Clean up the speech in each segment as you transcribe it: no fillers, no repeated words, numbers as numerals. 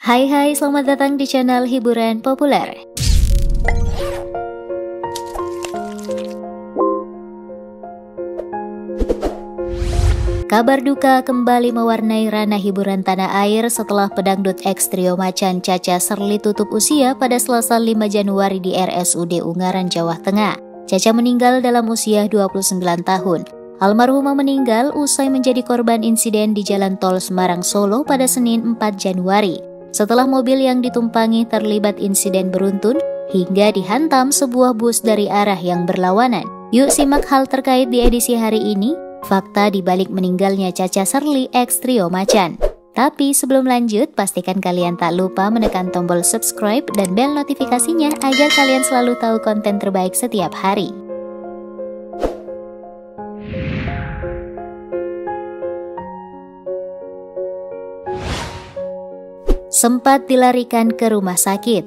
Hai, selamat datang di channel hiburan populer. Kabar duka kembali mewarnai ranah hiburan tanah air setelah pedangdut X Trio Macan Cha-Cha Sherly tutup usia pada Selasa 5 Januari di RSUD Ungaran, Jawa Tengah. Cha-Cha meninggal dalam usia 29 tahun. Almarhumah meninggal usai menjadi korban insiden di Jalan Tol Semarang Solo pada Senin 4 Januari. Setelah mobil yang ditumpangi terlibat insiden beruntun hingga dihantam sebuah bus dari arah yang berlawanan. Yuk simak hal terkait di edisi hari ini, fakta dibalik meninggalnya Cha-Cha Sherly X Trio Macan. Tapi sebelum lanjut, pastikan kalian tak lupa menekan tombol subscribe dan bel notifikasinya agar kalian selalu tahu konten terbaik setiap hari. Sempat dilarikan ke rumah sakit.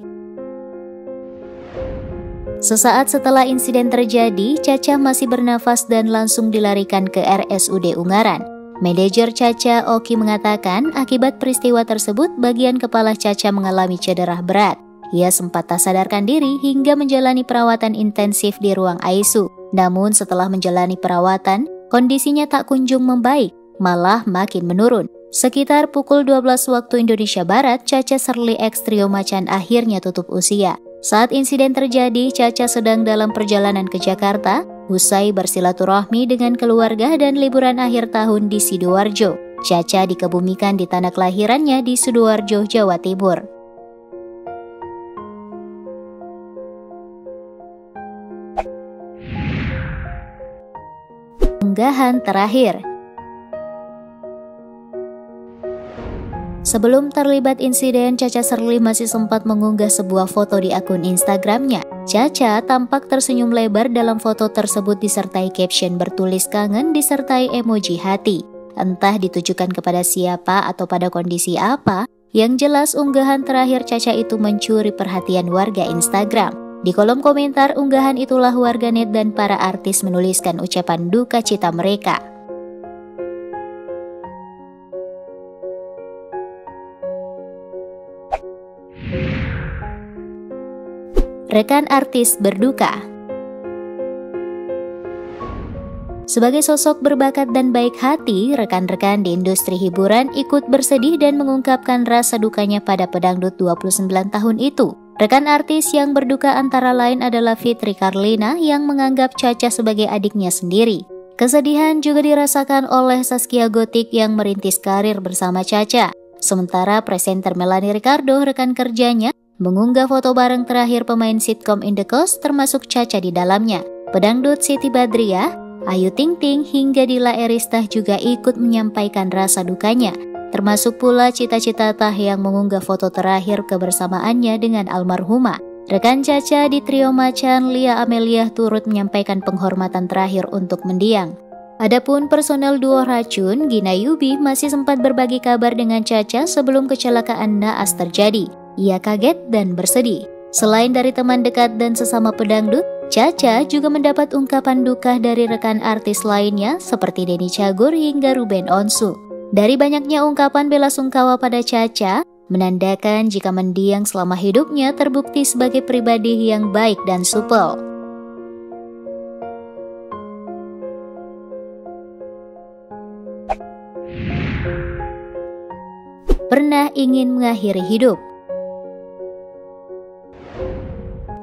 Sesaat setelah insiden terjadi, Cha-Cha masih bernafas dan langsung dilarikan ke RSUD Ungaran. Manajer Cha-Cha, Oki, mengatakan akibat peristiwa tersebut bagian kepala Cha-Cha mengalami cedera berat. Ia sempat tak sadarkan diri hingga menjalani perawatan intensif di ruang ICU. Namun setelah menjalani perawatan, kondisinya tak kunjung membaik, malah makin menurun. Sekitar pukul 12 waktu Indonesia Barat, Cha-Cha Sherly X Trio Macan akhirnya tutup usia. Saat insiden terjadi, Cha-Cha sedang dalam perjalanan ke Jakarta, usai bersilaturahmi dengan keluarga dan liburan akhir tahun di Sidoarjo. Cha-Cha dikebumikan di tanah kelahirannya di Sidoarjo, Jawa Timur. Unggahan terakhir. Sebelum terlibat insiden, Cha-Cha Sherly masih sempat mengunggah sebuah foto di akun Instagramnya. Cha-Cha tampak tersenyum lebar dalam foto tersebut disertai caption bertulis kangen disertai emoji hati. Entah ditujukan kepada siapa atau pada kondisi apa, yang jelas unggahan terakhir Cha-Cha itu mencuri perhatian warga Instagram. Di kolom komentar unggahan itulah warganet dan para artis menuliskan ucapan duka cita mereka. Rekan artis berduka. Sebagai sosok berbakat dan baik hati, rekan-rekan di industri hiburan ikut bersedih dan mengungkapkan rasa dukanya pada pedangdut 29 tahun itu. Rekan artis yang berduka antara lain adalah Fitri Karlina yang menganggap Cha-Cha sebagai adiknya sendiri. Kesedihan juga dirasakan oleh Zaskia Gotik yang merintis karir bersama Cha-Cha. Sementara presenter Melanie Ricardo, rekan kerjanya, mengunggah foto bareng terakhir pemain sitkom Indekos termasuk Cha-Cha di dalamnya. Pedangdut Siti Badriah, Ayu Ting Ting hingga Dila Eristah juga ikut menyampaikan rasa dukanya. Termasuk pula Cita-Cita Tah yang mengunggah foto terakhir kebersamaannya dengan almarhumah. Rekan Cha-Cha di Trio Macan, Lia Amelia, turut menyampaikan penghormatan terakhir untuk mendiang. Adapun personel duo Racun, Gina Yubi, masih sempat berbagi kabar dengan Cha-Cha sebelum kecelakaan naas terjadi. Ia kaget dan bersedih. Selain dari teman dekat dan sesama pedangdut, Cha-Cha juga mendapat ungkapan duka dari rekan artis lainnya seperti Denny Cagur hingga Ruben Onsu. Dari banyaknya ungkapan bela sungkawa pada Cha-Cha, menandakan jika mendiang selama hidupnya terbukti sebagai pribadi yang baik dan supel. Pernah ingin mengakhiri hidup.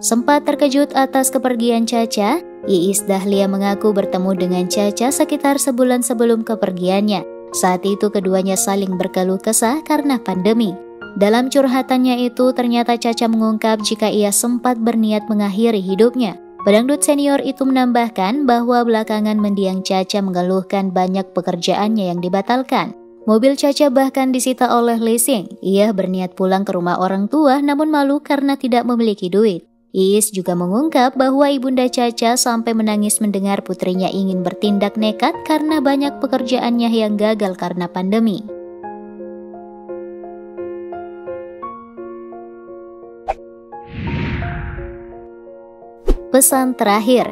Sempat terkejut atas kepergian Cha-Cha, Iis Dahlia mengaku bertemu dengan Cha-Cha sekitar sebulan sebelum kepergiannya. Saat itu keduanya saling berkeluh kesah karena pandemi. Dalam curhatannya itu ternyata Cha-Cha mengungkap jika ia sempat berniat mengakhiri hidupnya. Pedangdut senior itu menambahkan bahwa belakangan mendiang Cha-Cha mengeluhkan banyak pekerjaannya yang dibatalkan. Mobil Cha-Cha bahkan disita oleh leasing. Ia berniat pulang ke rumah orang tua namun malu karena tidak memiliki duit. Iis juga mengungkap bahwa ibunda Cha-Cha sampai menangis mendengar putrinya ingin bertindak nekat karena banyak pekerjaannya yang gagal karena pandemi. Pesan terakhir.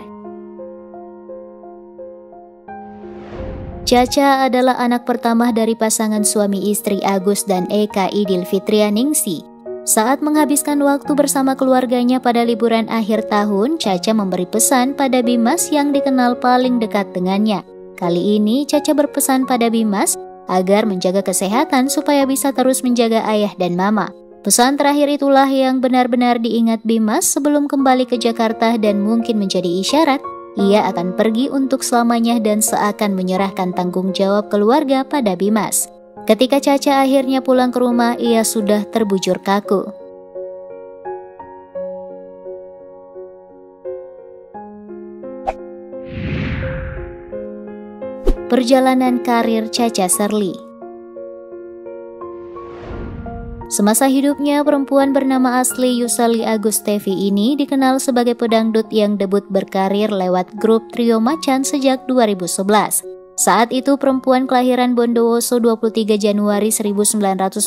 Caca adalah anak pertama dari pasangan suami istri Agus dan Eka Idil Fitrianingsih. Saat menghabiskan waktu bersama keluarganya pada liburan akhir tahun, Caca memberi pesan pada Bimas yang dikenal paling dekat dengannya. Kali ini Caca berpesan pada Bimas agar menjaga kesehatan supaya bisa terus menjaga ayah dan mama. Pesan terakhir itulah yang benar-benar diingat Bimas sebelum kembali ke Jakarta dan mungkin menjadi isyarat ia akan pergi untuk selamanya dan seakan menyerahkan tanggung jawab keluarga pada Bimas. Ketika Caca akhirnya pulang ke rumah, ia sudah terbujur kaku. Perjalanan karir Caca Sherly. Semasa hidupnya, perempuan bernama asli Yusali Agustevi ini dikenal sebagai pedangdut yang debut berkarir lewat grup Trio Macan sejak 2011. Saat itu perempuan kelahiran Bondowoso 23 Januari 1991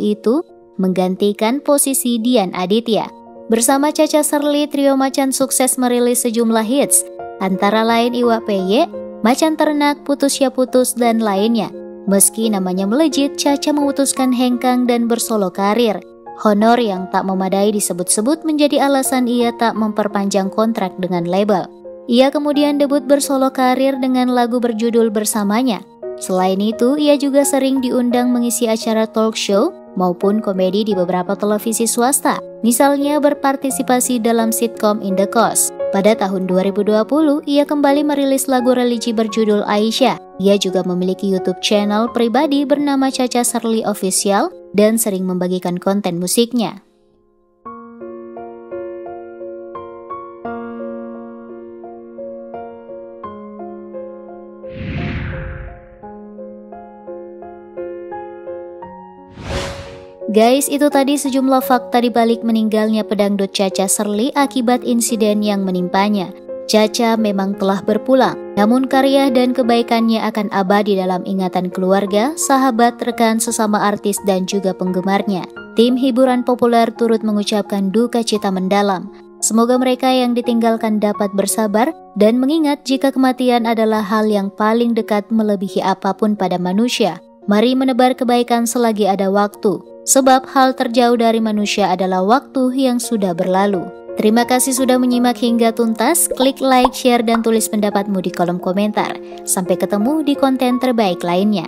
itu menggantikan posisi Dian Aditya. Bersama Caca Sherly, Trio Macan sukses merilis sejumlah hits, antara lain Iwa Peye, Macan Ternak, Putus Ya Putus, dan lainnya. Meski namanya melejit, Caca memutuskan hengkang dan bersolo karir. Honor yang tak memadai disebut-sebut menjadi alasan ia tak memperpanjang kontrak dengan label. Ia kemudian debut bersolo karir dengan lagu berjudul Bersamanya. Selain itu, ia juga sering diundang mengisi acara talk show maupun komedi di beberapa televisi swasta. Misalnya berpartisipasi dalam sitkom In the Coast. Pada tahun 2020, ia kembali merilis lagu religi berjudul Aisyah. Ia juga memiliki YouTube channel pribadi bernama Caca Sherly Official dan sering membagikan konten musiknya. Guys, itu tadi sejumlah fakta di balik meninggalnya pedangdut Caca Sherly akibat insiden yang menimpanya. Caca memang telah berpulang, namun karya dan kebaikannya akan abadi dalam ingatan keluarga, sahabat, rekan, sesama artis, dan juga penggemarnya. Tim hiburan populer turut mengucapkan duka cita mendalam. Semoga mereka yang ditinggalkan dapat bersabar dan mengingat jika kematian adalah hal yang paling dekat melebihi apapun pada manusia. Mari menebar kebaikan selagi ada waktu, sebab hal terjauh dari manusia adalah waktu yang sudah berlalu. Terima kasih sudah menyimak hingga tuntas. Klik like, share, dan tulis pendapatmu di kolom komentar. Sampai ketemu di konten terbaik lainnya.